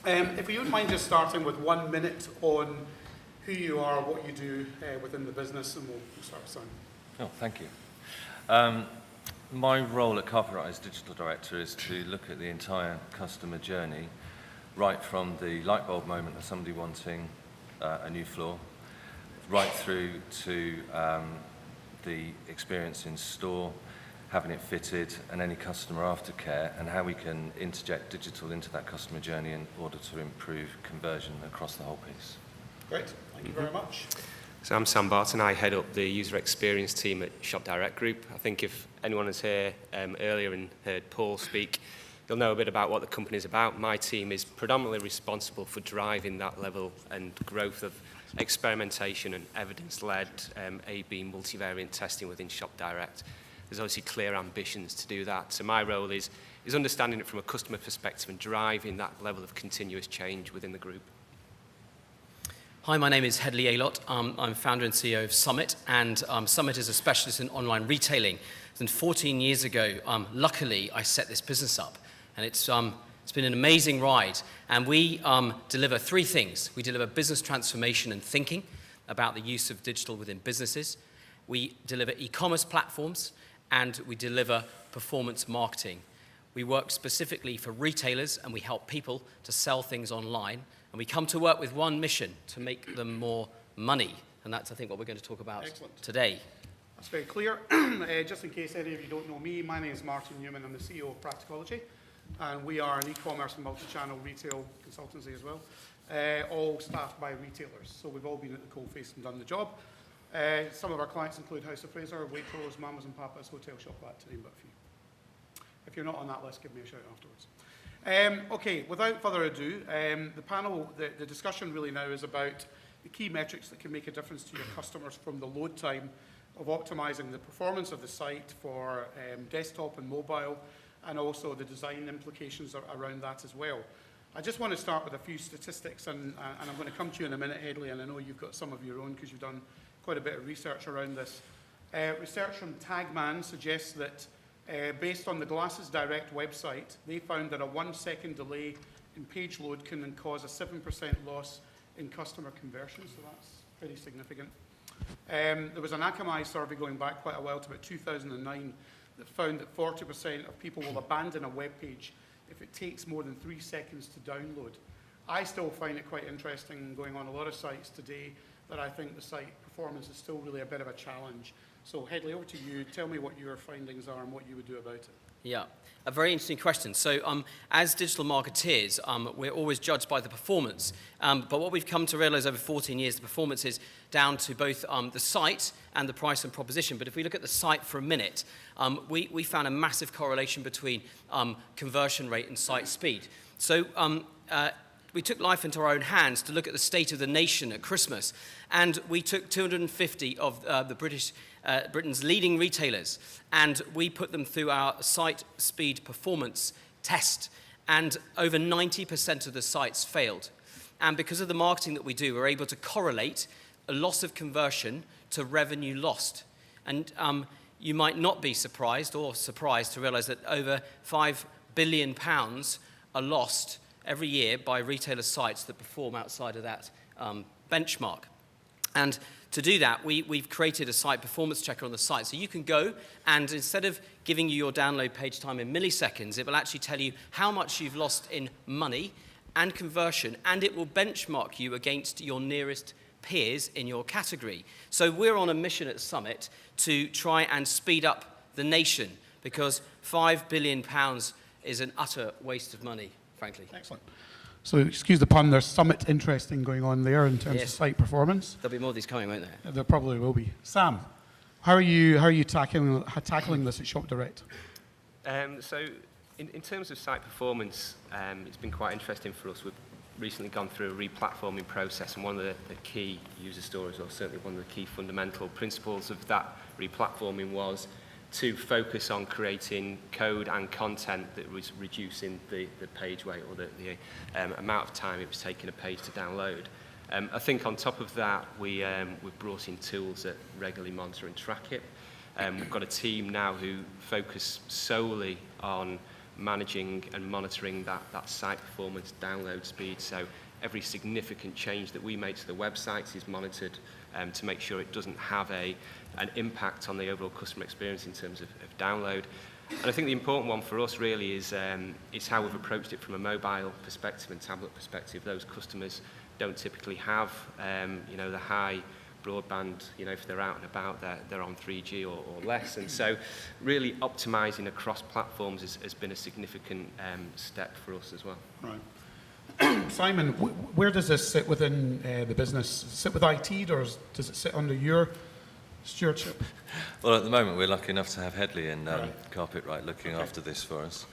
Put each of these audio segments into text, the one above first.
If you wouldn't mind just starting with 1 minute on who you are, what you do within the business, and we'll start with Simon. Oh, thank you. My role at Carpetwrite as Digital Director is to look at the entire customer journey, right from the light bulb moment of somebody wanting a new floor, right through to the experience in store, having it fitted, and any customer aftercare, and how we can interject digital into that customer journey in order to improve conversion across the whole piece. Great, thank you very much. So I'm Sam Barton. I head up the user experience team at Shop Direct Group. I think if anyone was here earlier and heard Paul speak, you'll know a bit about what the company is about. My team is predominantly responsible for driving that level and growth of experimentation and evidence-led A/B multivariate testing within Shop Direct. There's obviously clear ambitions to do that. So my role is understanding it from a customer perspective and driving that level of continuous change within the group. Hi, my name is Hedley Aylott. I'm founder and CEO of Summit, and Summit is a specialist in online retailing. And 14 years ago, luckily, I set this business up, and it's been an amazing ride. And we deliver three things. We deliver business transformation and thinking about the use of digital within businesses. We deliver e-commerce platforms, and we deliver performance marketing. We work specifically for retailers, and we help people to sell things online. And we come to work with one mission, to make them more money. And that's, I think, what we're going to talk about today. That's very clear. Just in case any of you don't know me, my name is Martin Newman. I'm the CEO of Practicology. And we are an e-commerce and multi-channel retail consultancy as well, all staffed by retailers. So we've all been at the coalface and done the job. Some of our clients include House of Fraser, Waitrose, Mamas and Papas, Hotel Shop, to name but a few. If you're not on that list, give me a shout afterwards. Okay, without further ado, the panel, the discussion really now is about the key metrics that can make a difference to your customers, from the load time of optimizing the performance of the site for desktop and mobile, and also the design implications around that as well. I just want to start with a few statistics, and I'm going to come to you in a minute, Hedley, and I know you've got some of your own because you've done quite a bit of research around this. Research from Tagman suggests that based on the Glasses Direct website, they found that a 1 second delay in page load can cause a 7% loss in customer conversion, so that's pretty significant. There was an Akamai survey going back quite a while, to about 2009, that found that 40% of people will abandon a web page if it takes more than 3 seconds to download. I still find it quite interesting, going on a lot of sites today, that I think the site performance is still really a bit of a challenge. So Hedley, over to you. Tell me what your findings are and what you would do about it. Yeah, a very interesting question. So as digital marketeers, we're always judged by the performance. But what we've come to realize over 14 years, the performance is down to both the site and the price and proposition. But if we look at the site for a minute, we found a massive correlation between conversion rate and site speed. So we took life into our own hands to look at the state of the nation at Christmas. And we took 250 of Britain's leading retailers, and we put them through our site speed performance test. And over 90% of the sites failed. And because of the marketing that we do, we're able to correlate a loss of conversion to revenue lost. And you might not be surprised to realize that over £5 billion are lost every year by retailer sites that perform outside of that benchmark. And to do that, we've created a site performance checker on the site. So you can go, and instead of giving you your download page time in milliseconds, it will actually tell you how much you've lost in money and conversion, and it will benchmark you against your nearest peers in your category. So we're on a mission at Summit to try and speed up the nation, because £5 billion is an utter waste of money, frankly. Excellent. So excuse the pun, there's something interesting going on there in terms of site performance. There'll be more of these coming, won't there? There probably will be. Sam, how are you tackling this at Shop Direct? So in terms of site performance, it's been quite interesting for us. We've recently gone through a re-platforming process, and one of the key user stories, or certainly one of the key fundamental principles of that re-platforming, was to focus on creating code and content that was reducing the page weight, or the amount of time it was taking a page to download. I think on top of that, we've brought in tools that regularly monitor and track it. We've got a team now who focus solely on managing and monitoring that site performance, download speed. So every significant change that we make to the websites is monitored to make sure it doesn't have an impact on the overall customer experience in terms of download. And I think the important one for us really is how we've approached it from a mobile perspective and tablet perspective. Those customers don't typically have the high broadband, if they're out and about, they're on 3G or less. And so really optimizing across platforms has been a significant step for us as well. Right. Simon, where does this sit within the business? Sit with IT, or does it sit under your stewardship? Well, at the moment, we're lucky enough to have Headley and Carpet-Right looking after this for us.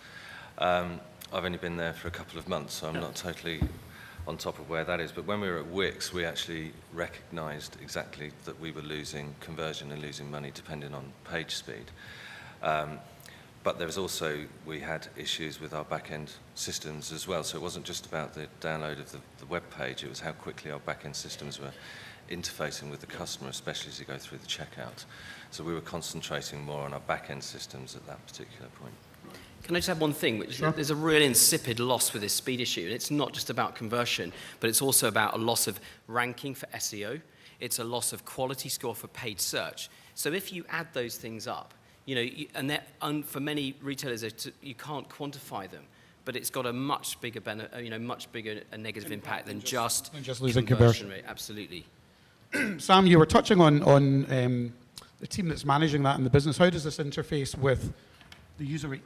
I've only been there for a couple of months, so I'm not totally on top of where that is. But when we were at Wix, we actually recognised exactly that we were losing conversion and losing money depending on page speed. But there was also, we had issues with our back-end systems as well. So it wasn't just about the download of the web page, it was how quickly our back-end systems were interfacing with the customer, especially as you go through the checkout. So we were concentrating more on our back-end systems at that particular point. Can I just add one thing? Which Sure. There's a real insipid loss with this speed issue. And it's not just about conversion, but it's also about a loss of ranking for SEO. It's a loss of quality score for paid search. So if you add those things up, for many retailers, you can't quantify them, but it's got a much bigger negative impact than just losing conversion rate. Absolutely. Sam, you were touching on the team that's managing that in the business. How does this interface with the user?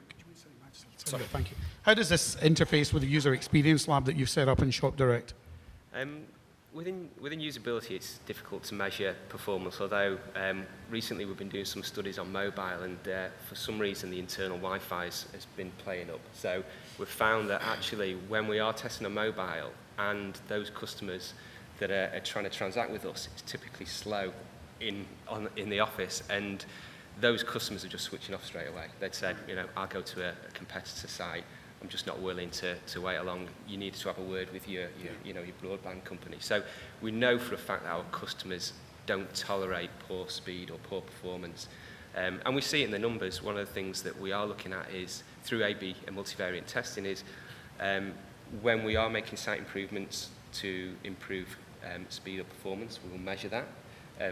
Sorry, thank you. How does this interface with the user experience lab that you've set up in Shop Direct? Within usability, it's difficult to measure performance, although recently we've been doing some studies on mobile, and for some reason the internal Wi-Fi has been playing up. So we've found that actually when we are testing on mobile and those customers that are trying to transact with us, it's typically slow in the office, and those customers are just switching off straight away. They'd said, I'll go to a competitor site. I'm just not willing to wait along. You need to have a word with your broadband company. So we know for a fact that our customers don't tolerate poor speed or poor performance. And we see it in the numbers. One of the things that we are looking at is, through A/B and multivariate testing, is when we are making site improvements to improve speed or performance, we will measure that.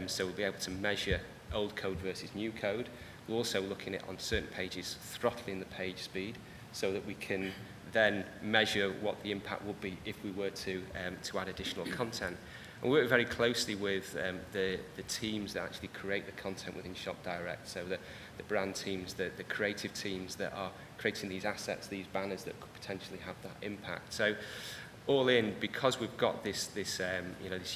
So we'll be able to measure old code versus new code. We're also looking at, on certain pages, throttling the page speed, so that we can then measure what the impact would be if we were to add additional content. And we work very closely with the teams that actually create the content within Shop Direct, so the brand teams, the creative teams that are creating these assets, these banners that could potentially have that impact. So all in, because we've got this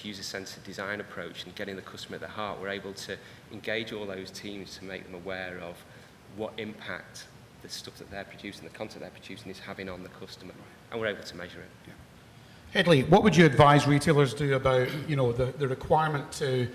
user-centered design approach and getting the customer at the heart, we're able to engage all those teams to make them aware of what impact the stuff that they're producing, the content they're producing, is having on the customer, and we're able to measure it. Yeah. Headley, what would you advise retailers do about the requirement to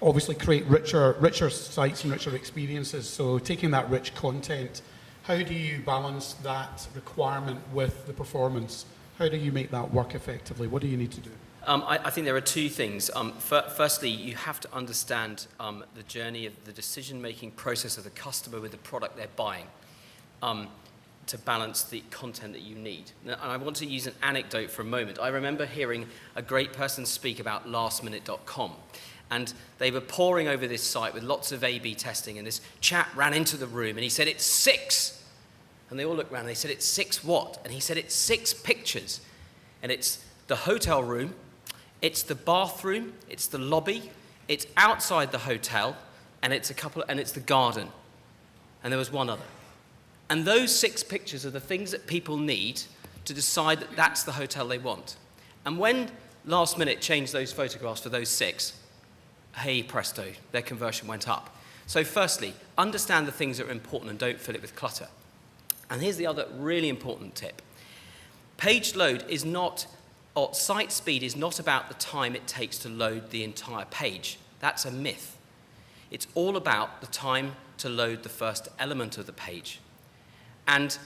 obviously create richer sites and richer experiences? So taking that rich content, how do you balance that requirement with the performance? How do you make that work effectively? What do you need to do? I think there are two things. Firstly, you have to understand the journey of the decision-making process of the customer with the product they're buying to balance the content that you need. And I want to use an anecdote for a moment. I remember hearing a great person speak about lastminute.com. And they were poring over this site with lots of A/B testing, and this chap ran into the room and he said, "It's 6." And they all looked around and they said, "It's 6 what?" And he said, "It's 6 pictures. And it's the hotel room, it's the bathroom, it's the lobby, it's outside the hotel, and it's the garden." And there was one other. And those 6 pictures are the things that people need to decide that that's the hotel they want. And when Last Minute changed those photographs for those 6, hey presto, their conversion went up. So firstly, understand the things that are important and don't fill it with clutter. And here's the other really important tip. Page load is not, or site speed is not about the time it takes to load the entire page. That's a myth. It's all about the time to load the first element of the page. And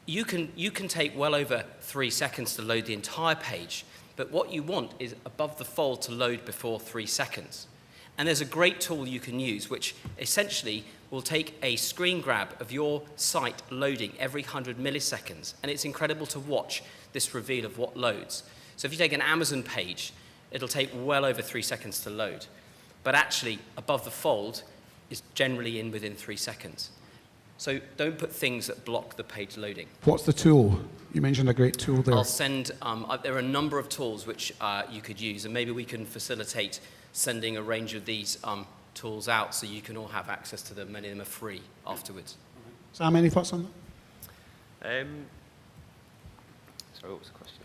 you can take well over 3 seconds to load the entire page, but what you want is above the fold to load before 3 seconds. And there's a great tool you can use, which essentially will take a screen grab of your site loading every 100 milliseconds. And it's incredible to watch this reveal of what loads. So if you take an Amazon page, it'll take well over 3 seconds to load. But actually, above the fold is generally in within 3 seconds. So don't put things that block the page loading. What's the tool? You mentioned a great tool there. I'll send, there are a number of tools which you could use, and maybe we can facilitate sending a range of these tools out so you can all have access to them. Many of them are free afterwards. Sam, any thoughts on that? Sorry, what was the question?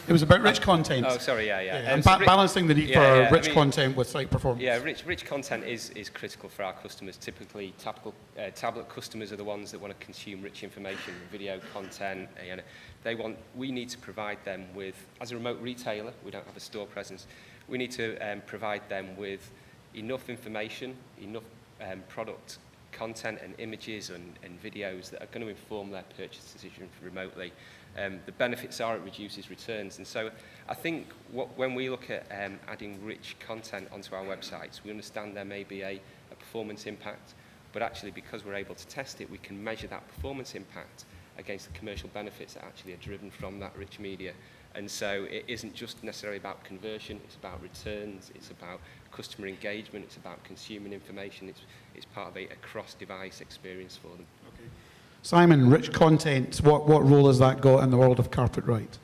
It was about rich content. Oh, sorry, yeah. And balancing the need for rich content with site performance. Yeah, rich content is critical for our customers. Typically, tablet customers are the ones that want to consume rich information, video content. We need to provide them with, as a remote retailer, we don't have a store presence, we need to provide them with enough information, enough product content and images and videos that are going to inform their purchase decision remotely. The benefits are it reduces returns. And so I think when we look at adding rich content onto our websites, we understand there may be a performance impact, but actually because we're able to test it, we can measure that performance impact against the commercial benefits that actually are driven from that rich media. And so it isn't just necessarily about conversion, it's about returns, it's about customer engagement, it's about consuming information, it's part of a cross-device experience for them. Okay. Simon, rich content, what role has that got in the world of Carpetright?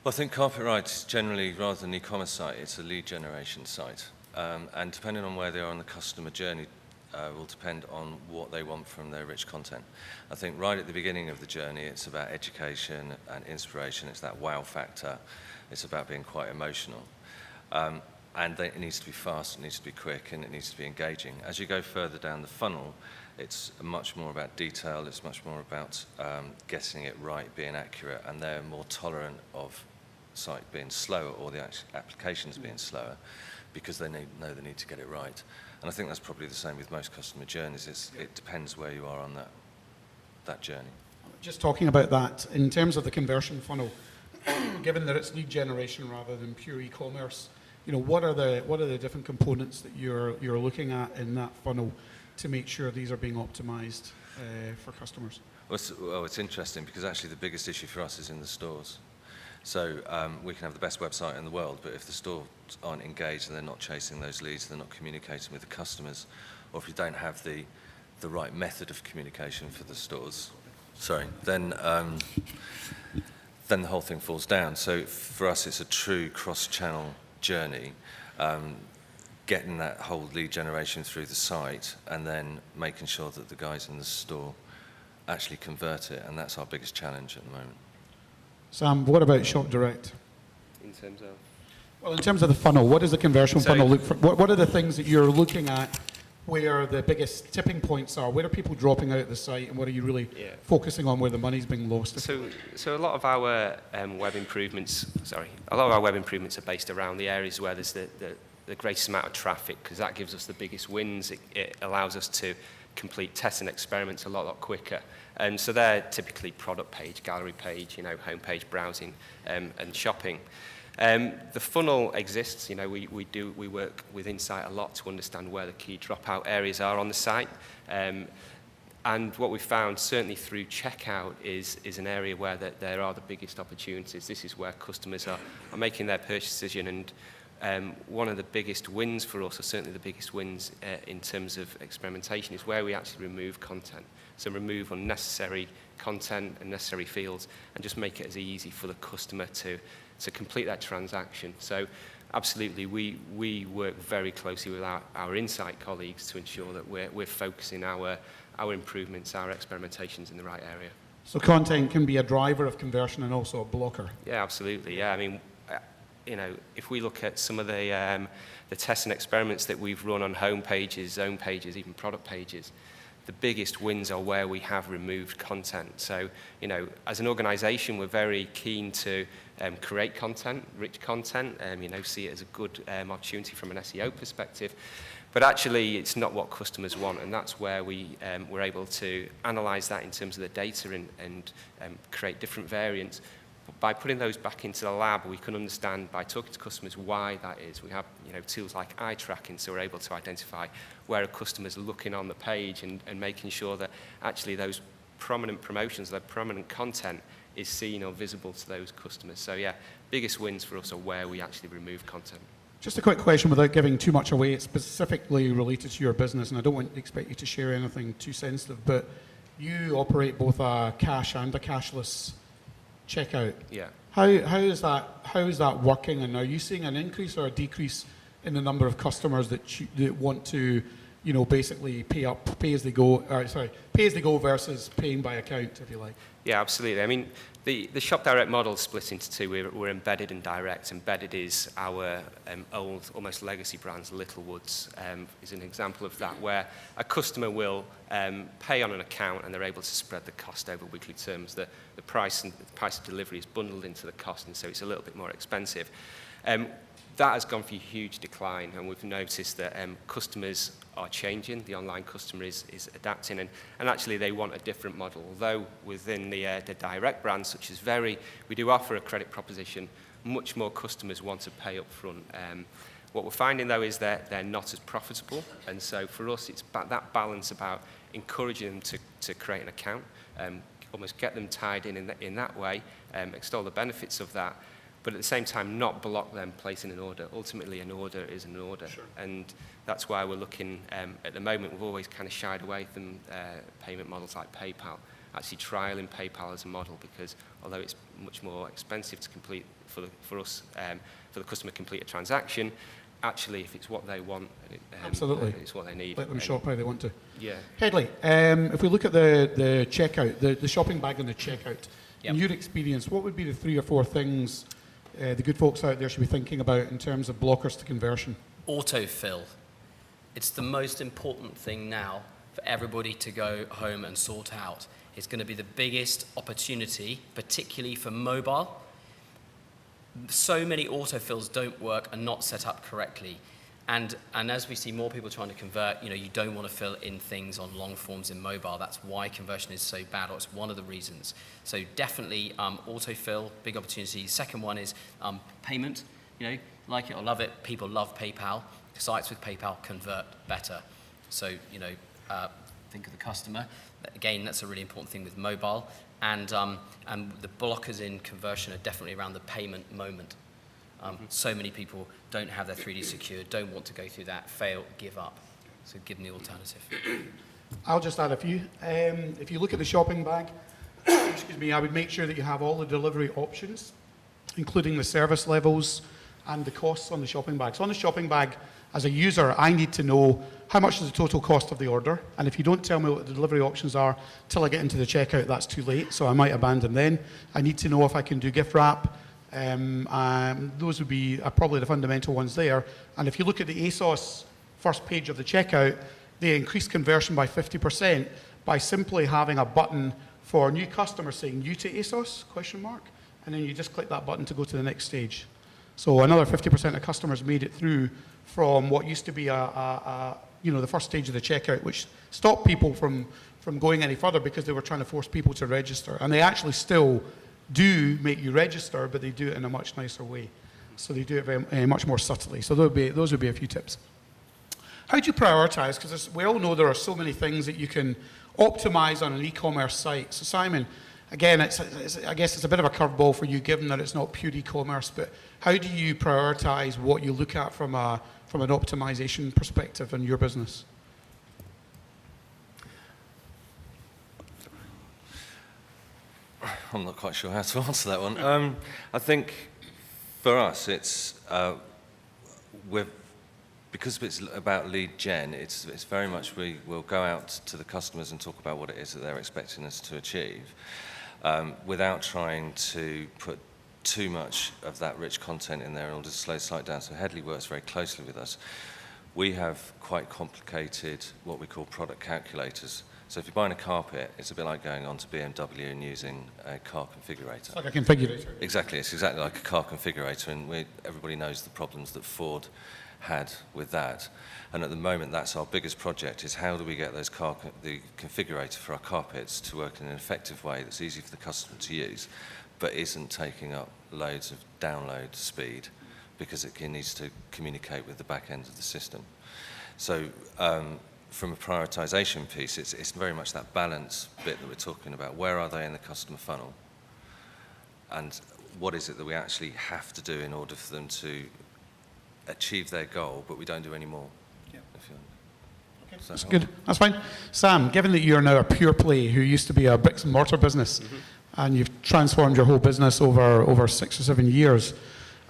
Well, I think Carpetright is generally, rather than an e-commerce site, it's a lead generation site. And depending on where they are on the customer journey, will depend on what they want from their rich content. I think right at the beginning of the journey, it's about education and inspiration. It's that wow factor. It's about being quite emotional. And it needs to be fast, it needs to be quick, and it needs to be engaging. As you go further down the funnel, it's much more about detail, it's much more about getting it right, being accurate, and they're more tolerant of site being slower or the applications being slower because they know they need to get it right. And I think that's probably the same with most customer journeys. It depends where you are on that journey. Just talking about that, in terms of the conversion funnel, given that it's lead generation rather than pure e-commerce, what are the different components that you're looking at in that funnel to make sure these are being optimized for customers? Well, it's interesting because actually the biggest issue for us is in the stores. So we can have the best website in the world, but if the stores aren't engaged and they're not chasing those leads, they're not communicating with the customers, or if you don't have the right method of communication for the stores, then the whole thing falls down. So for us, it's a true cross-channel journey, getting that whole lead generation through the site and then making sure that the guys in the store actually convert it, and that's our biggest challenge at the moment. Sam, what about Shop Direct? In terms of? Well, in terms of the funnel, what does the conversion funnel look for? What are the things that you're looking at where the biggest tipping points are? Where are people dropping out of the site, and what are you really focusing on where the money's being lost? So a lot of our web improvements, are based around the areas where there's the greatest amount of traffic, because that gives us the biggest wins. It allows us to complete tests and experiments a lot quicker. And so they're typically product page, gallery page, home page browsing and shopping. The funnel exists. We work with Insight a lot to understand where the key dropout areas are on the site. And what we've found, certainly through checkout, is an area where there are the biggest opportunities. This is where customers are making their purchase decision. And one of the biggest wins for us, or certainly the biggest wins in terms of experimentation, is where we actually remove content. So remove unnecessary content, unnecessary fields, and just make it as easy for the customer to complete that transaction. So absolutely, we work very closely with our Insight colleagues to ensure that we're focusing our improvements, our experimentations in the right area. So content can be a driver of conversion and also a blocker. Yeah, absolutely. Yeah, I mean, if we look at some of the tests and experiments that we've run on home pages, zone pages, even product pages, the biggest wins are where we have removed content. So, as an organisation, we're very keen to create content, rich content, see it as a good opportunity from an SEO perspective. But actually, it's not what customers want, and that's where we're able to analyse that in terms of the data and create different variants. by putting those back into the lab, we can understand by talking to customers why that is. We have tools like eye tracking, so we're able to identify where a customer's looking on the page and making sure that actually those prominent promotions, that prominent content is seen or visible to those customers. So yeah, biggest wins for us are where we actually remove content. Just a quick question without giving too much away. It's specifically related to your business, and I don't expect you to share anything too sensitive, but you operate both a cash and a cashless checkout. Yeah. How is that working, and are you seeing an increase or a decrease in the number of customers that want to, basically pay as they go versus paying by account, if you like? Yeah, absolutely. I mean, the Shop Direct model is split into two. We're embedded and direct. Embedded is our old, almost legacy brands. Littlewoods is an example of that, where a customer will pay on an account and they're able to spread the cost over weekly terms. The price of delivery is bundled into the cost, and so it's a little bit more expensive. That has gone through a huge decline, and we've noticed that customers are changing. The online customer is adapting, and actually they want a different model. Although within the direct brands, such as Very, we do offer a credit proposition, much more customers want to pay up front. What we're finding, though, is that they're not as profitable, and so for us, it's that balance about encouraging them to create an account, almost get them tied in that way, extol the benefits of that, but at the same time not block them placing an order. Ultimately, an order is an order. Sure. And that's why we're looking, at the moment, we've always kind of shied away from payment models like PayPal, actually trialing PayPal as a model, because although it's much more expensive to complete for the customer to complete a transaction, actually, if it's what they want, absolutely, it's what they need. Let them shop how they want to. Yeah. Headley, if we look at the checkout, the shopping bag and the checkout, in your experience, what would be the 3 or 4 things the good folks out there should be thinking about in terms of blockers to conversion? Autofill. It's the most important thing now for everybody to go home and sort out. It's going to be the biggest opportunity, particularly for mobile. So many autofills don't work and not set up correctly. And as we see more people trying to convert, you don't want to fill in things on long forms in mobile. That's why conversion is so bad, or it's one of the reasons. So definitely autofill, big opportunity. Second one is payment. Like it or love it, people love PayPal. Sites with PayPal convert better. So, think of the customer. Again, that's a really important thing with mobile. And the blockers in conversion are definitely around the payment moment. So many people don't have their 3D secured, don't want to go through that, fail, give up. So give them the alternative. I'll just add a few. If you look at the shopping bag, excuse me, I would make sure that you have all the delivery options, including the service levels and the costs on the shopping bag. So on the shopping bag, as a user, I need to know how much is the total cost of the order. And if you don't tell me what the delivery options are till I get into the checkout, that's too late, so I might abandon then. I need to know if I can do gift wrap. Those would be probably the fundamental ones there. And if you look at the ASOS first page of the checkout, they increase conversion by 50% by simply having a button for new customers saying "new to ASOS?" ? And then you just click that button to go to the next stage. So another 50% of customers made it through from what used to be the first stage of the checkout, which stopped people from going any further because they were trying to force people to register. And they actually still do make you register, but they do it in a much nicer way. So they do it very much more subtly. So those would be a few tips. How do you prioritize? Because we all know there are so many things that you can optimize on an e-commerce site. So Simon, again, I guess it's a bit of a curveball for you, given that it's not pure e-commerce, but how do you prioritize what you look at from an optimization perspective in your business? I'm not quite sure how to answer that one. I think for us, it's because it's about lead gen. It's very much we will go out to the customers and talk about what it is that they're expecting us to achieve, without trying to put too much of that rich content in there in order to slow the site down. So Headley works very closely with us. We have quite complicated what we call product calculators. So if you're buying a carpet, it's a bit like going on to BMW and using a car configurator. It's like a configurator. Exactly, it's exactly like a car configurator, and everybody knows the problems that Ford had with that. And at the moment, that's our biggest project, is how do we get the configurator for our carpets to work in an effective way that's easy for the customer to use, but isn't taking up loads of download speed because it needs to communicate with the back end of the system. So from a prioritization piece, it's very much that balance bit that we're talking about. Where are they in the customer funnel? And what is it that we actually have to do in order for them to achieve their goal, but we don't do any more? Yeah. If you Okay, Does that that's help? good. That's fine. Sam, given that you're now a pure play who used to be a bricks and mortar business, and you've transformed your whole business over 6 or 7 years,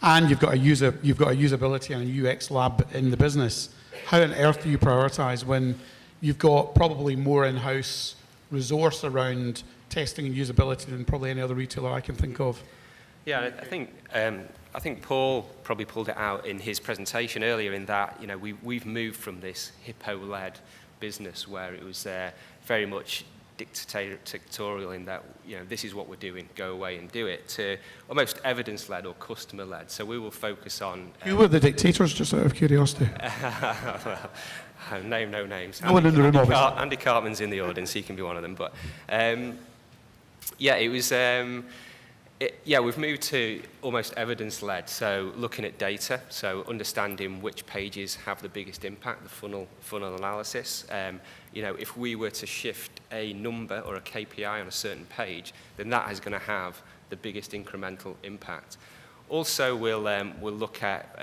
and you've got a usability and a UX lab in the business, how on earth do you prioritize when you've got probably more in-house resource around testing and usability than probably any other retailer I can think of? Yeah, I think Paul probably pulled it out in his presentation earlier in that, you know, we've moved from this hippo-led business where it was very much dictatorial in that, you know, this is what we're doing, go away and do it, to almost evidence-led or customer-led. So we will focus on... Who were the dictators, just out of curiosity? Well, name no names. No one in the room, obviously. Andy Cartman's in the audience, he can be one of them. But yeah, it was... we've moved to almost evidence-led, so looking at data, so understanding which pages have the biggest impact, the funnel analysis. You know, if we were to shift a number or a KPI on a certain page, then that is going to have the biggest incremental impact. Also, we'll look at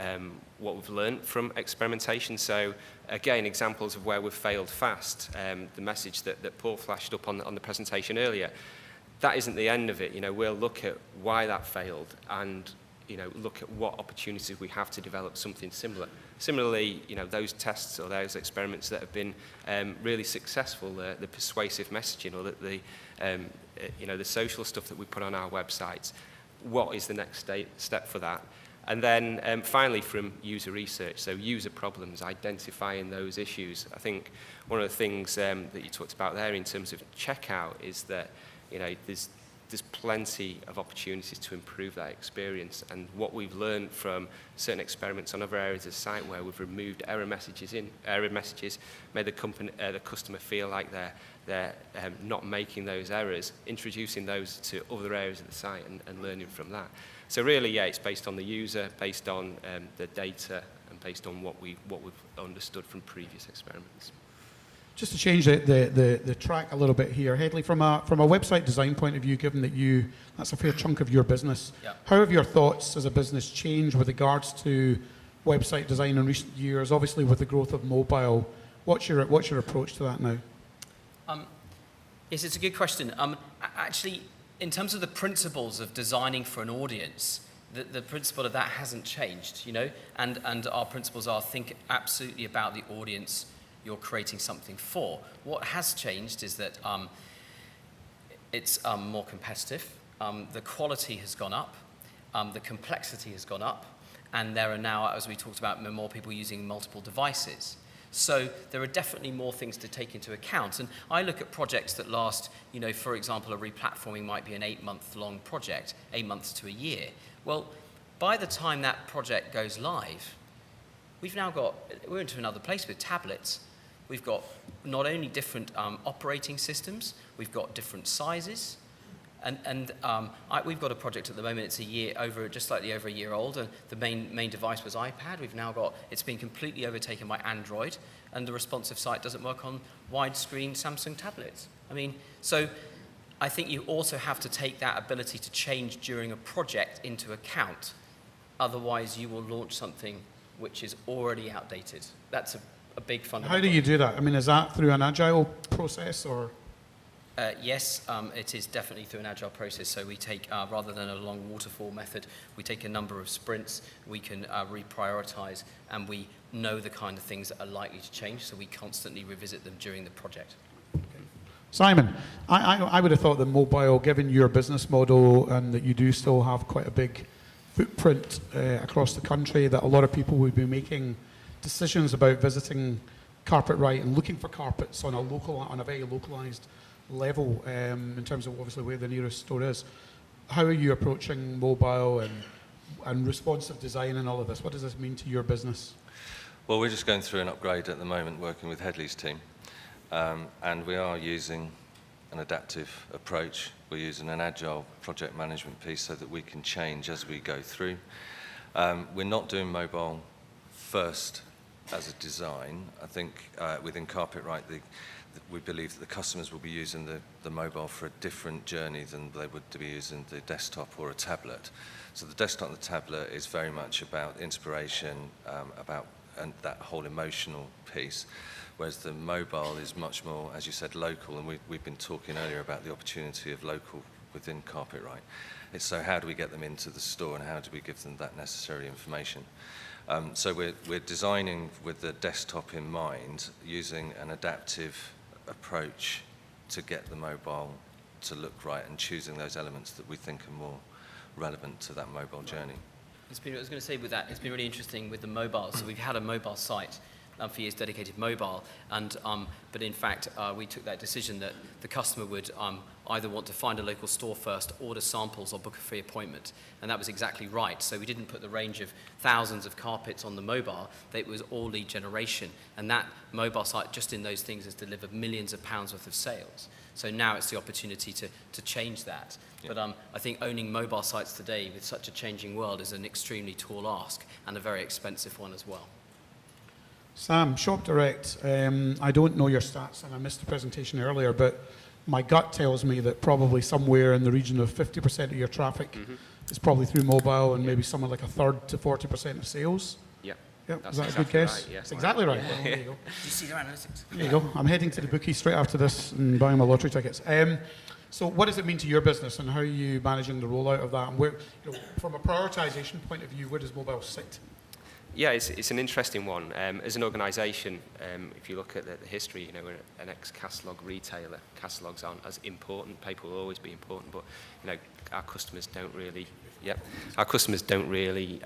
what we've learned from experimentation. So, again, examples of where we've failed fast. The message that Paul flashed up on the presentation earlier. That isn't the end of it. You know, we'll look at why that failed and, you know, look at what opportunities we have to develop something similar. Similarly, you know, those tests or those experiments that have been really successful, the persuasive messaging or you know, the social stuff that we put on our websites, what is the next step for that? And then finally from user research, so user problems, identifying those issues. I think one of the things that you talked about there in terms of checkout is that, you know, there's plenty of opportunities to improve that experience. And what we've learned from certain experiments on other areas of the site where we've removed error messages, made the customer feel like they're not making those errors, introducing those to other areas of the site and learning from that. So really, yeah, it's based on the user, based on the data, and based on what we've understood from previous experiments. Just to change the track a little bit here, Headley, from a website design point of view, given that that's a fair chunk of your business, Yeah. How have your thoughts as a business changed with regards to website design in recent years? Obviously, with the growth of mobile, what's your approach to that now? Yes, it's a good question. Actually, in terms of the principles of designing for an audience, the principle of that hasn't changed, you know, and our principles are think absolutely about the audience you're creating something for. What has changed is that it's more competitive, the quality has gone up, the complexity has gone up, and there are now, as we talked about, more people using multiple devices. So there are definitely more things to take into account. And I look at projects that last, you know, for example, a replatforming might be an 8-month-long project, 8 months to a year. Well, by the time that project goes live, we're into another place with tablets. We've got not only different operating systems, we've got different sizes, and we've got a project at the moment. It's just slightly over a year old, and the main device was iPad. We've now it's been completely overtaken by Android, and the responsive site doesn't work on widescreen Samsung tablets. I mean, so I think you also have to take that ability to change during a project into account. Otherwise, you will launch something which is already outdated. That's a big fundamental. How do you do that? I mean, is that through an agile process or? Yes, it is definitely through an agile process. So we take, rather than a long waterfall method, we take a number of sprints, we can reprioritize, and we know the kind of things that are likely to change, so we constantly revisit them during the project. Simon, I would have thought that mobile, given your business model and that you do still have quite a big footprint across the country, that a lot of people would be making decisions about visiting Carpetright and looking for carpets on a very localized level in terms of obviously where the nearest store is. How are you approaching mobile and responsive design and all of this? What does this mean to your business? Well, we're just going through an upgrade at the moment, working with Headley's team, and we are using an adaptive approach. We're using an agile project management piece so that we can change as we go through. We're not doing mobile first as a design. I think within Carpetright, we believe that the customers will be using the mobile for a different journey than they would be using the desktop or a tablet. So the desktop and the tablet is very much about inspiration, and that whole emotional piece, whereas the mobile is much more, as you said, local, and we've been talking earlier about the opportunity of local within Carpetright. It's so how do we get them into the store and how do we give them that necessary information? So we're designing with the desktop in mind, using an adaptive approach to get the mobile to look right and choosing those elements that we think are more relevant to that mobile journey. I was going to say with that, it's been really interesting with the mobile. So we've had a mobile site for years, dedicated mobile, and but in fact we took that decision that the customer would either want to find a local store first, order samples, or book a free appointment, and that was exactly right. So we didn't put the range of thousands of carpets on the mobile. It was all lead generation, and that mobile site just in those things has delivered millions of pounds worth of sales. So now it's the opportunity to change that. Yeah. But I think owning mobile sites today with such a changing world is an extremely tall ask and a very expensive one as well. Sam, Shop Direct, I don't know your stats and I missed the presentation earlier, but my gut tells me that probably somewhere in the region of 50% of your traffic is probably through mobile, and maybe somewhere like a third to 40% of sales. Yep. Yep. That's Is that exactly a good guess? right, yes. That's exactly right. Well, there you go. Did you see their analytics? There you go. I'm heading to the bookie straight after this and buying my lottery tickets. So what does it mean to your business, and how are you managing the rollout of that? And where, from a prioritisation point of view, where does mobile sit? Yeah, it's an interesting one. As an organisation, if you look at the history, we're an ex-catalogue retailer. Catalogues aren't as important. Paper will always be important, but our customers don't really. Our customers don't really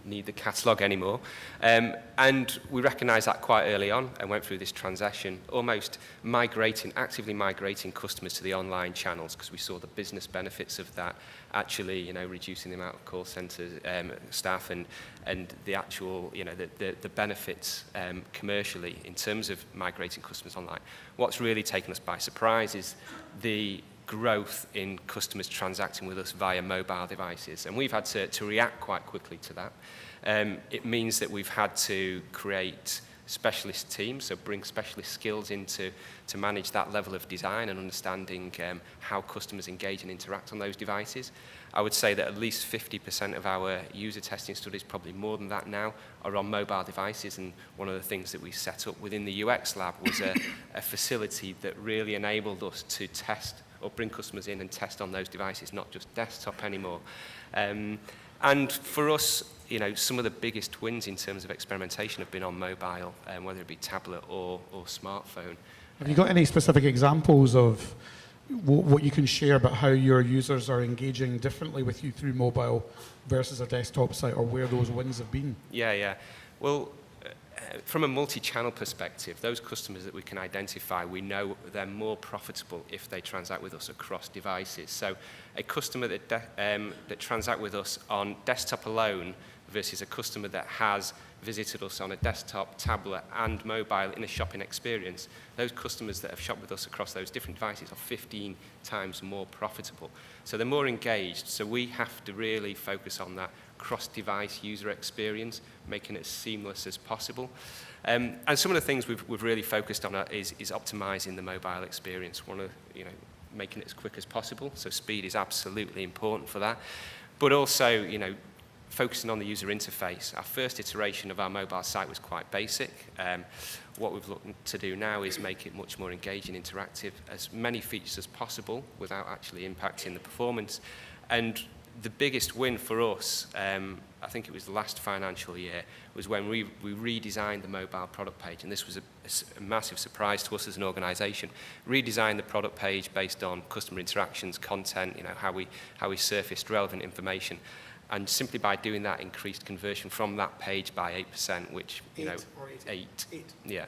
need the catalogue anymore. And we recognised that quite early on and went through this transition, almost actively migrating customers to the online channels, because we saw the business benefits of that, actually, reducing the amount of call centre staff and the actual, the benefits commercially in terms of migrating customers online. What's really taken us by surprise is the growth in customers transacting with us via mobile devices, and we've had to react quite quickly to that. It means that we've had to create specialist teams, so bring specialist skills in to manage that level of design and understanding how customers engage and interact on those devices. I would say that at least 50% of our user testing studies, probably more than that now, are on mobile devices, and one of the things that we set up within the UX lab was a facility that really enabled us to test or bring customers in and test on those devices, not just desktop anymore. And for us, some of the biggest wins in terms of experimentation have been on mobile, whether it be tablet or smartphone. Have you got any specific examples of what you can share about how your users are engaging differently with you through mobile versus a desktop site, or where those wins have been? Yeah. Well, from a multi-channel perspective, those customers that we can identify, we know they're more profitable if they transact with us across devices. So a customer that transact with us on desktop alone versus a customer that has visited us on a desktop, tablet and mobile in a shopping experience, those customers that have shopped with us across those different devices are 15 times more profitable. So they're more engaged, so we have to really focus on that cross-device user experience, making it as seamless as possible. And some of the things we've really focused on is optimizing the mobile experience, making it as quick as possible, so speed is absolutely important for that, but also, focusing on the user interface. Our first iteration of our mobile site was quite basic. What we've looked to do now is make it much more engaging, interactive, as many features as possible without actually impacting the performance. And the biggest win for us, I think it was the last financial year, was when we redesigned the mobile product page, and this was a massive surprise to us as an organisation. Redesigned the product page based on customer interactions, content, how we surfaced relevant information. And simply by doing that, increased conversion from that page by 8%, which, eight. Yeah.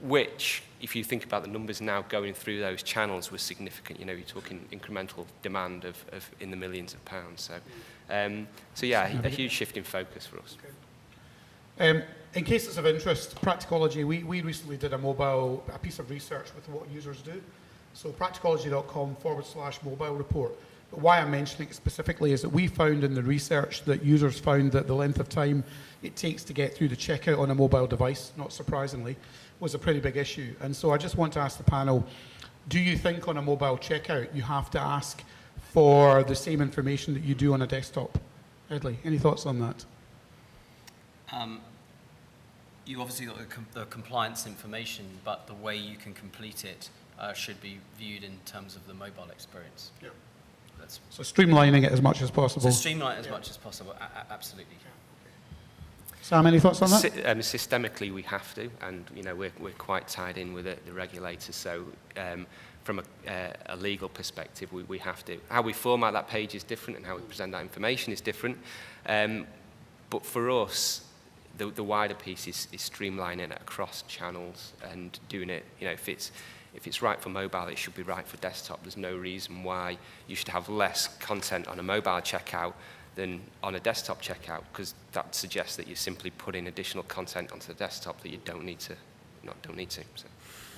Which, if you think about the numbers now going through those channels, was significant. You're talking incremental demand of in the millions of pounds. So yeah, a huge shift in focus for us. Okay. In cases of interest, Practicology, we recently did a piece of research with what users do. So practicology.com/mobile report. But why I'm mentioning it specifically is that we found in the research that users found that the length of time it takes to get through the checkout on a mobile device, not surprisingly, was a pretty big issue. And so I just want to ask the panel, do you think on a mobile checkout you have to ask for the same information that you do on a desktop? Edley, any thoughts on that? You obviously got the compliance information, but the way you can complete it should be viewed in terms of the mobile experience. Yeah. That's So streamlining it as much as possible. so streamline it as much as possible. Absolutely. Sam, any thoughts on that? Systemically, we have to, and we're quite tied in with the regulators. So, from a legal perspective, we have to. How we format that page is different, and how we present that information is different. But for us, the wider piece is streamlining it across channels and doing it. If it's right for mobile, it should be right for desktop. There's no reason why you should have less content on a mobile checkout than on a desktop checkout, because that suggests that you're simply putting additional content onto the desktop that you don't need to. So.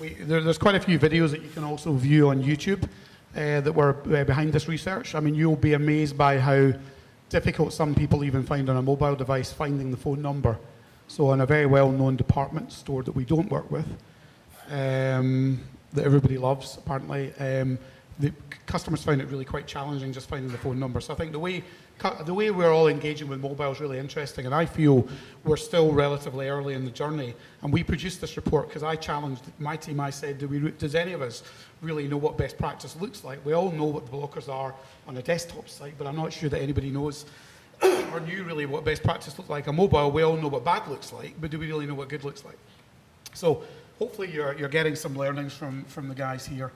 There's quite a few videos that you can also view on YouTube that were behind this research. I mean, you'll be amazed by how difficult some people even find on a mobile device finding the phone number. So on a very well-known department store that we don't work with, that everybody loves, apparently, the customers found it really quite challenging just finding the phone number. So I think the way we're all engaging with mobile is really interesting, and I feel we're still relatively early in the journey. And we produced this report because I challenged my team. I said, does any of us really know what best practice looks like? We all know what the blockers are on a desktop site, but I'm not sure that anybody knows or knew really what best practice looks like on mobile. We all know what bad looks like, but do we really know what good looks like? So hopefully you're getting some learnings from the guys here.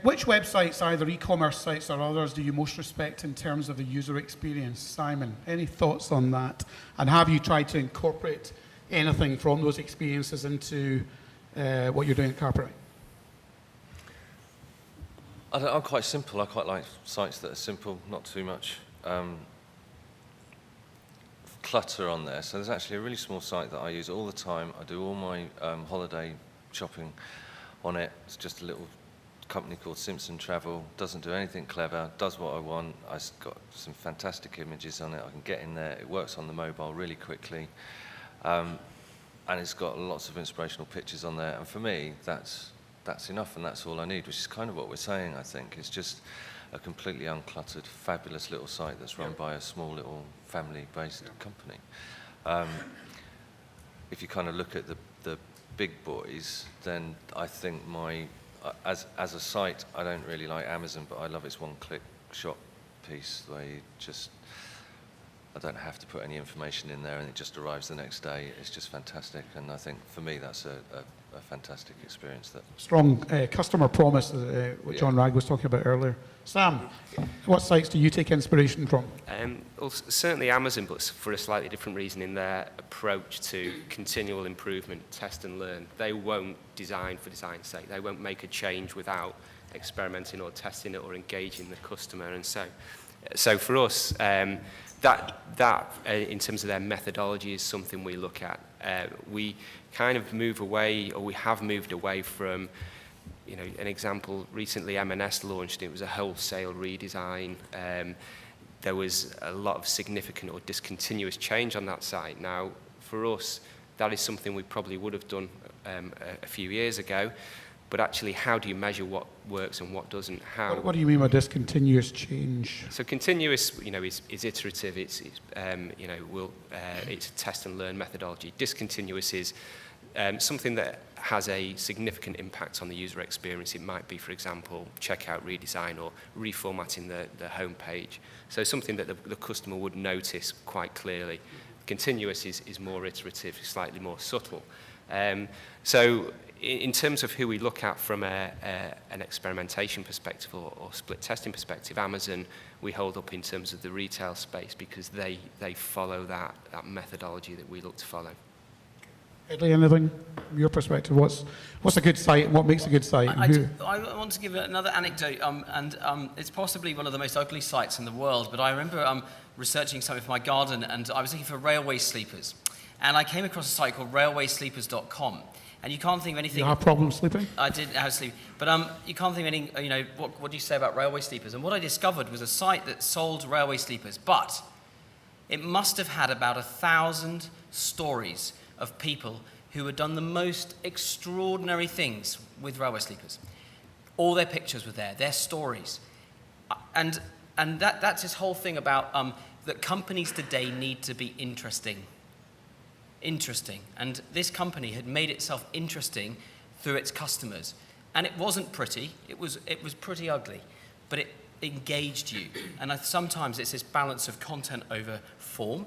Which websites, either e-commerce sites or others, do you most respect in terms of the user experience? Simon, any thoughts on that? And have you tried to incorporate anything from those experiences into what you're doing at Carpetright? I'm quite simple. I quite like sites that are simple, not too much clutter on there. So there's actually a really small site that I use all the time. I do all my holiday shopping on it. It's just a little company called Simpson Travel. Doesn't do anything clever, does what I want. I've got some fantastic images on it. I can get in there. It works on the mobile really quickly. And it's got lots of inspirational pictures on there. And for me, that's enough, and that's all I need, which is kind of what we're saying, I think. It's just a completely uncluttered, fabulous little site that's run by a small little family-based company. If you kind of look at the big boys, then I think as a site, I don't really like Amazon, but I love its one-click shop piece where I don't have to put any information in there and it just arrives the next day. It's just fantastic, and I think for me that's a fantastic experience. Strong customer promise, what John Ragg was talking about earlier. Sam, what sites do you take inspiration from? Well, certainly Amazon, but for a slightly different reason in their approach to continual improvement, test and learn. They won't design for design's sake. They won't make a change without experimenting or testing it or engaging the customer. And so for us, that in terms of their methodology is something we look at. We kind of move away, or we have moved away from, an example, recently M&S launched, it was a wholesale redesign. There was a lot of significant or discontinuous change on that site. Now, for us, that is something we probably would have done a few years ago. But actually, how do you measure what works and what doesn't? What do you mean by discontinuous change? So continuous, is iterative. It's a test and learn methodology. Discontinuous is something that has a significant impact on the user experience. It might be, for example, checkout redesign or reformatting the home page. So something that the customer would notice quite clearly. Continuous is more iterative, slightly more subtle. So in terms of who we look at from an experimentation perspective or split testing perspective, Amazon we hold up in terms of the retail space because they follow that methodology that we look to follow. Edley, anything from your perspective? What's a good site and what makes a good site? I want to give another anecdote, and it's possibly one of the most ugly sites in the world, but I remember researching something for my garden, and I was looking for railway sleepers. And I came across a site called railwaysleepers.com. And you can't think of anything. You have problems sleeping? I did have sleep, but you can't think of any. You know, what do you say about railway sleepers? And what I discovered was a site that sold railway sleepers, but it must have had about 1,000 stories of people who had done the most extraordinary things with railway sleepers. All their pictures were there, their stories, and that's this whole thing about that companies today need to be interesting. And this company had made itself interesting through its customers, and it wasn't pretty. It was pretty ugly, but it engaged you. And sometimes it's this balance of content over form,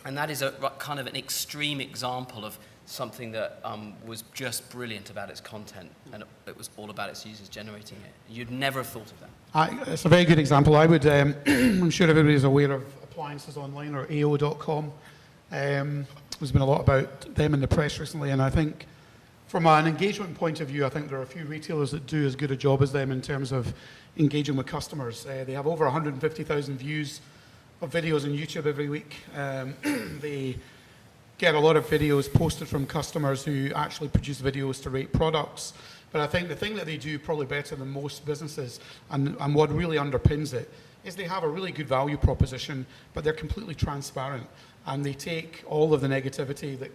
and that is a kind of an extreme example of something that was just brilliant about its content, and it was all about its users generating it. You'd never have thought of that. It's a very good example. I would, I'm sure everybody's aware of Appliances Online or AO.com. There's been a lot about them in the press recently, and I think from an engagement point of view, I think there are a few retailers that do as good a job as them in terms of engaging with customers. They have over 150,000 views of videos on YouTube every week. They get a lot of videos posted from customers who actually produce videos to rate products. But I think the thing that they do probably better than most businesses, and what really underpins it, is they have a really good value proposition, but they're completely transparent. And they take all of the negativity that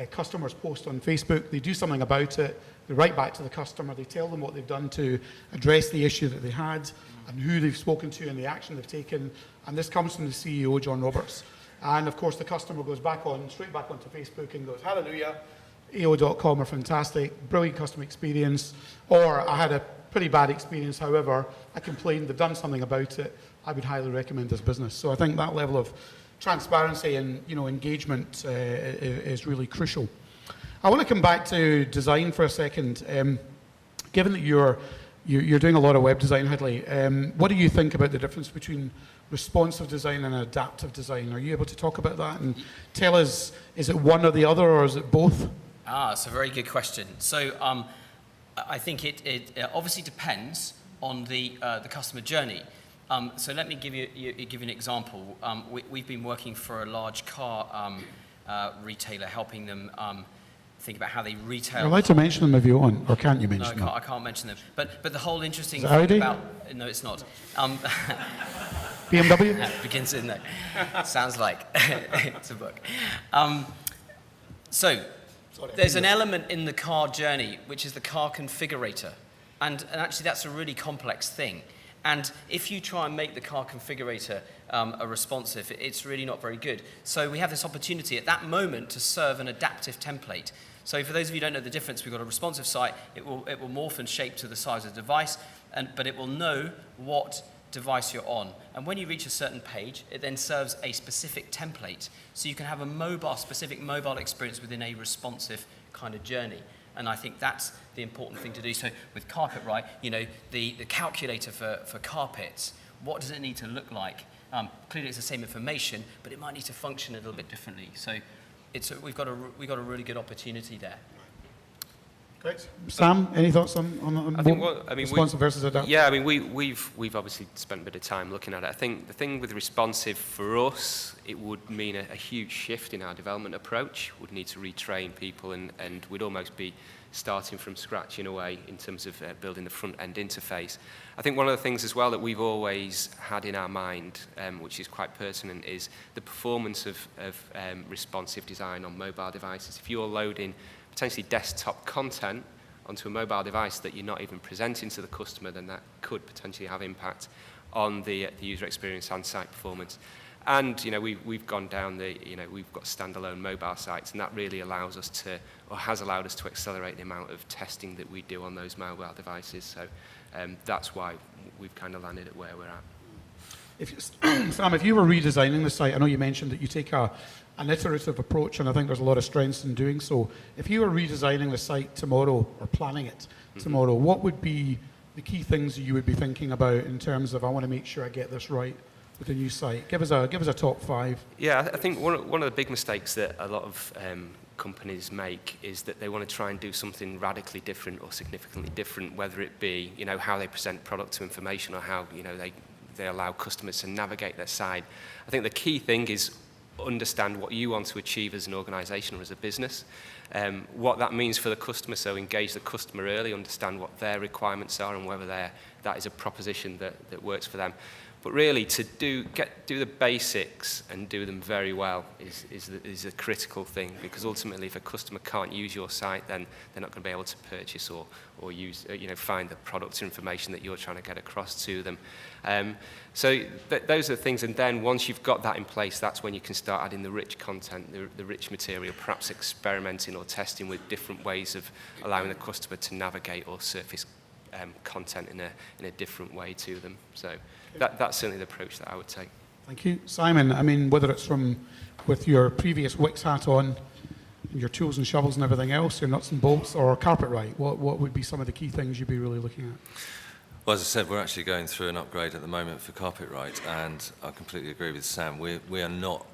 customers post on Facebook, they do something about it, they write back to the customer, they tell them what they've done to address the issue that they had, and who they've spoken to and the action they've taken. And this comes from the CEO, John Roberts. And of course, the customer goes straight back onto Facebook and goes, hallelujah, AO.com are fantastic, brilliant customer experience, or I had a pretty bad experience, however, I complained, they've done something about it, I would highly recommend this business. So I think that level of transparency and engagement is really crucial. I want to come back to design for a second. Given that you're doing a lot of web design, Hadley, what do you think about the difference between responsive design and adaptive design? Are you able to talk about that and tell us, is it one or the other, or is it both? It's a very good question. So I think it obviously depends on the customer journey. So let me give you an example. We've been working for a large car retailer, helping them think about how they retail. You're allowed to mention them if you want, or can't you mention them? No, I can't mention them. But the whole interesting Is it thing Audi? about... No, it's not. BMW? Begins in there. Sounds like it's a book. So there's an element in the car journey, which is the car configurator. And actually, that's a really complex thing. And if you try and make the car configurator a responsive, it's really not very good. So we have this opportunity at that moment to serve an adaptive template. So for those of you who don't know the difference, we've got a responsive site. It will morph and shape to the size of the device, but it will know what device you're on. And when you reach a certain page, it then serves a specific template. So you can have a specific mobile experience within a responsive kind of journey. And I think that's the important thing to do. So with Carpet-Rite, the calculator for carpets, what does it need to look like? Clearly it's the same information, but it might need to function a little bit differently. So we've got a really good opportunity there. Great. Sam, any thoughts on responsive versus adaptive? Yeah, I mean, we've obviously spent a bit of time looking at it. I think the thing with responsive for us, it would mean a huge shift in our development approach. We'd need to retrain people, and we'd almost be starting from scratch in a way in terms of building the front-end interface. I think one of the things as well that we've always had in our mind, which is quite pertinent, is the performance of responsive design on mobile devices. If you're loading potentially desktop content onto a mobile device that you're not even presenting to the customer, then that could potentially have impact on the user experience and site performance. And we've gone down we've got standalone mobile sites, and that really allows us to, or has allowed us to accelerate the amount of testing that we do on those mobile devices. So that's why we've kind of landed at where we're at. Sam, if you were redesigning the site, I know you mentioned that you take an iterative approach, and I think there's a lot of strengths in doing so. If you were redesigning the site tomorrow, or planning it tomorrow, what would be the key things you would be thinking about in terms of, I want to make sure I get this right with a new site? Give us a top 5. Yeah, I think one of the big mistakes that a lot of companies make is that they want to try and do something radically different or significantly different, whether it be how they present product to information, or how they allow customers to navigate their site. I think the key thing is understand what you want to achieve as an organisation or as a business, what that means for the customer, so engage the customer early, understand what their requirements are and whether that is a proposition that works for them. But really, to do the basics and do them very well is a critical thing, because ultimately, if a customer can't use your site, then they're not going to be able to purchase or use, find the product or information that you're trying to get across to them. So those are the things, and then once you've got that in place, that's when you can start adding the rich content, the rich material, perhaps experimenting or testing with different ways of allowing the customer to navigate or surface content in a different way to them. So that's certainly the approach that I would take. Thank you. Simon, I mean, whether it's with your previous Wix hat on, and your tools and shovels and everything else, your nuts and bolts, or Carpetright, what would be some of the key things you'd be really looking at? Well, as I said, we're actually going through an upgrade at the moment for Carpetright, and I completely agree with Sam. We are not...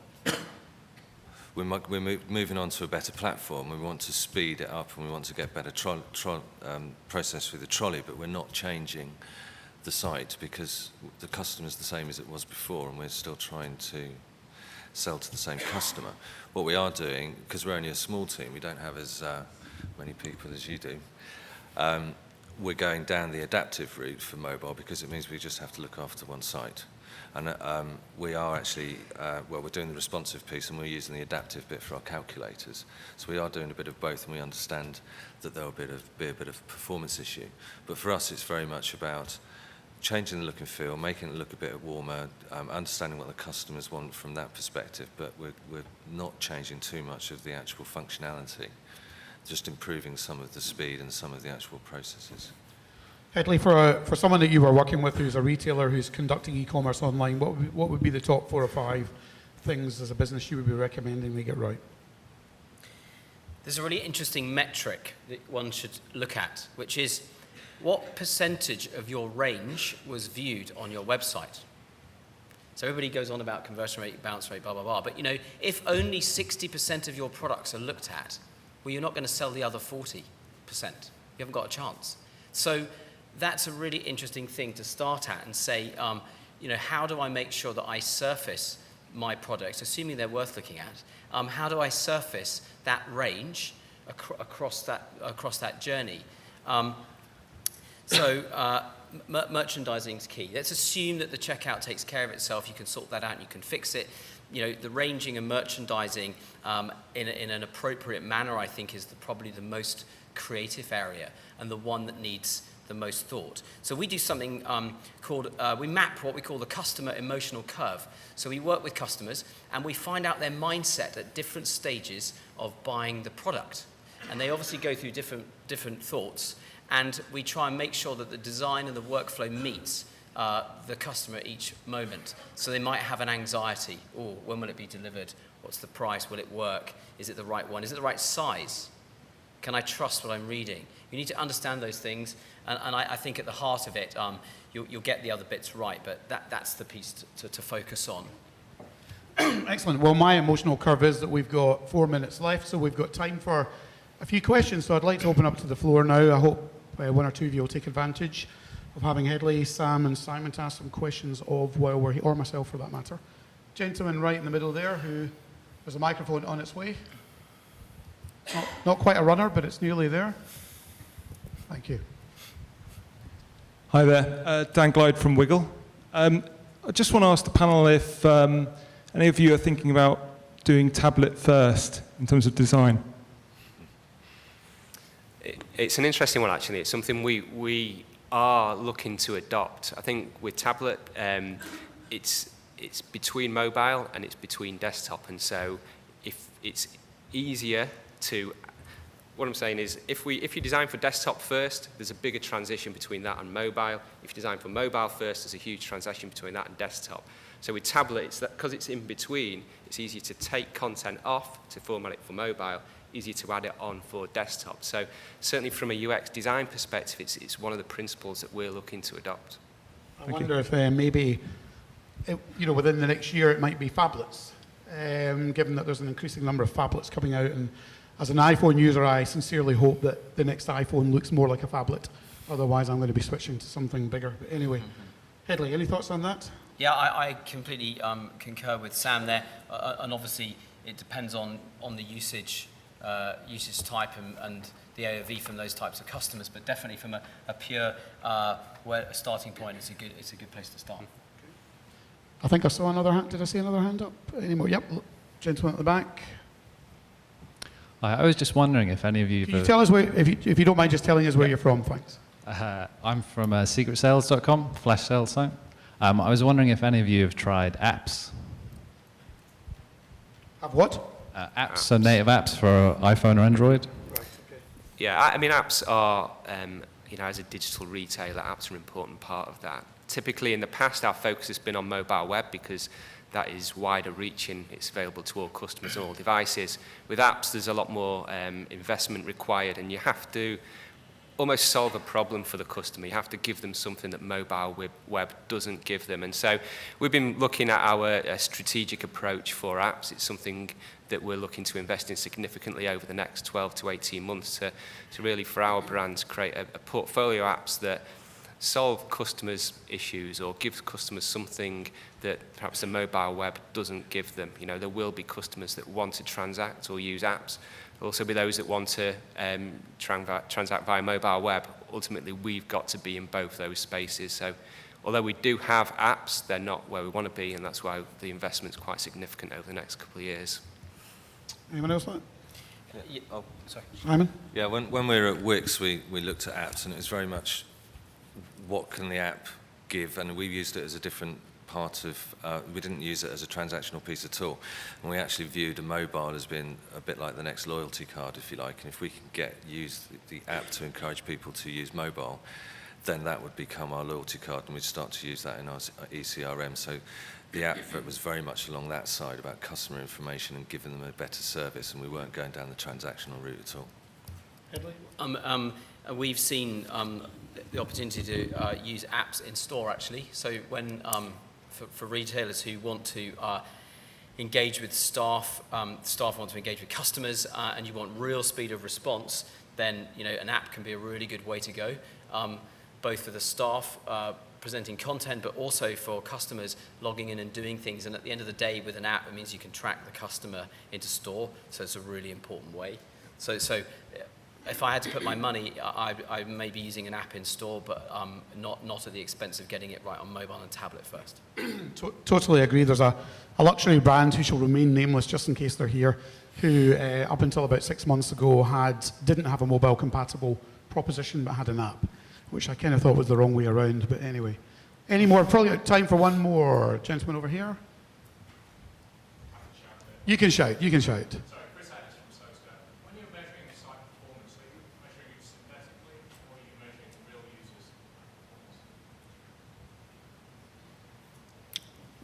We're moving on to a better platform. We want to speed it up, and we want to get better process through the trolley, but we're not changing the site because the customer's the same as it was before, and we're still trying to sell to the same customer. What we are doing, because we're only a small team, we don't have as many people as you do, we're going down the adaptive route for mobile, because it means we just have to look after one site. And we are actually, we're doing the responsive piece, and we're using the adaptive bit for our calculators. So we are doing a bit of both, and we understand that there will be a bit of performance issue. But for us, it's very much about changing the look and feel, making it look a bit warmer, understanding what the customers want from that perspective, but we're not changing too much of the actual functionality, just improving some of the speed and some of the actual processes. Hedley, for someone that you were working with who's a retailer who's conducting e-commerce online, what would be the top 4 or 5 things as a business you would be recommending they get right? There's a really interesting metric that one should look at, which is what percentage of your range was viewed on your website? So everybody goes on about conversion rate, bounce rate, blah, blah, blah. But, if only 60% of your products are looked at, well, you're not going to sell the other 40%. You haven't got a chance. So that's a really interesting thing to start at and say, how do I make sure that I surface my products, assuming they're worth looking at? How do I surface that range across that journey? Merchandising is key. Let's assume that the checkout takes care of itself. You can sort that out and you can fix it. The ranging and merchandising in an appropriate manner, I think, is probably the most creative area and the one that needs the most thought. So we do something called, we map what we call the customer emotional curve. So we work with customers and we find out their mindset at different stages of buying the product. And they obviously go through different thoughts. And we try and make sure that the design and the workflow meets the customer at each moment. So they might have an anxiety. Oh, when will it be delivered? What's the price? Will it work? Is it the right one? Is it the right size? Can I trust what I'm reading? You need to understand those things. And I think at the heart of it, you'll get the other bits right. But that's the piece to focus on. Excellent. Well, my emotional curve is that we've got 4 minutes left, so we've got time for a few questions. So I'd like to open up to the floor now. I hope 1 or 2 of you will take advantage of having Hedley, Sam and Simon to ask some questions of while we're here, or myself for that matter. Gentleman right in the middle there, there's a microphone on its way. Not quite a runner, but it's nearly there. Thank you. Hi there, Dan Glide from Wiggle. I just want to ask the panel if any of you are thinking about doing tablet first in terms of design. It's an interesting one, actually. It's something we are looking to adopt. I think with tablet, it's between mobile and it's between desktop, and so if it's easier to, what I'm saying is, if you design for desktop first, there's a bigger transition between that and mobile. If you design for mobile first, there's a huge transition between that and desktop. So with tablet, it's that because it's in between, it's easier to take content off to format it for mobile, easier to add it on for desktop. So certainly from a UX design perspective, it's one of the principles that we're looking to adopt. I wonder if maybe, within the next year it might be phablets, given that there's an increasing number of phablets coming out. And as an iPhone user, I sincerely hope that the next iPhone looks more like a phablet. Otherwise, I'm going to be switching to something bigger. But anyway, Hedley, any thoughts on that? Yeah, I completely concur with Sam there, and obviously it depends on the usage type and the AOV from those types of customers, but definitely from a pure starting point, it's a good place to start. I think I saw another hand. Did I see another hand up? Any more? Yep, gentleman at the back. Hi, I was just wondering if any of you... Can you tell us where, if you don't mind just telling us where you're from, thanks. I'm from secretsales.com, flash sales site. I was wondering if any of you have tried apps. Have what? Apps, so native apps for iPhone or Android. Right, okay. Yeah, I mean, apps are, as a digital retailer, apps are an important part of that. Typically, in the past, our focus has been on mobile web because that is wider reaching. It's available to all customers and all devices. With apps, there's a lot more investment required, and you have to almost solve a problem for the customer. You have to give them something that mobile web doesn't give them. And so we've been looking at our strategic approach for apps. It's something that we're looking to invest in significantly over the next 12 to 18 months to really, for our brands, create a portfolio of apps that solve customers' issues or give customers something that perhaps the mobile web doesn't give them. You know, there will be customers that want to transact or use apps. There'll also be those that want to transact via mobile web. Ultimately, we've got to be in both those spaces. So although we do have apps, they're not where we want to be, and that's why the investment's quite significant over the next couple of years. Anyone else? Oh, Sorry. Simon? yeah, when we were at Wix, we looked at apps, and it was very much what can the app give, and we used it as a different part of, we didn't use it as a transactional piece at all, and we actually viewed a mobile as being a bit like the next loyalty card, if you like, and if we can use the app to encourage people to use mobile, then that would become our loyalty card, and we'd start to use that in our ECRM. So the app was very much along that side about customer information and giving them a better service, and we weren't going down the transactional route at all. Headley? We've seen the opportunity to use apps in store, actually. So when for retailers who want to engage with staff, staff want to engage with customers, and you want real speed of response, then an app can be a really good way to go, both for the staff presenting content, but also for customers logging in and doing things. And at the end of the day, with an app, it means you can track the customer into store. So it's a really important way. So if I had to put my money, I may be using an app in store, but not at the expense of getting it right on mobile and tablet first. Totally agree. There's a luxury brand who shall remain nameless just in case they're here, who up until about 6 months ago didn't have a mobile compatible proposition but had an app, which I kind of thought was the wrong way around, but anyway. Any more? Probably time for one more. Gentleman over here. You can shout.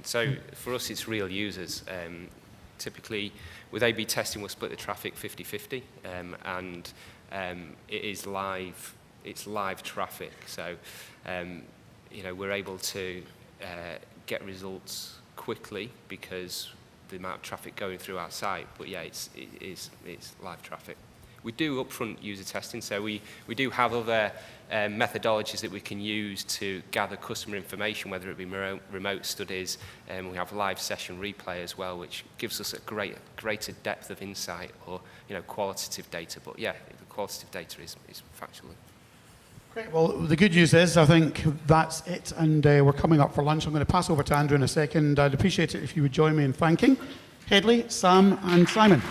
So for us, it's real users. Typically, with A/B testing, we'll split the traffic 50-50, and it is live. It's live traffic. So, we're able to get results quickly because the amount of traffic going through our site. But yeah, it's live traffic. We do upfront user testing, so we do have other methodologies that we can use to gather customer information, whether it be remote studies, and we have live session replay as well, which gives us a greater depth of insight or qualitative data. But yeah, the qualitative data is factual. Great. Well, the good news is I think that's it, and we're coming up for lunch. I'm going to pass over to Andrew in a second. I'd appreciate it if you would join me in thanking Headley, Sam, and Simon.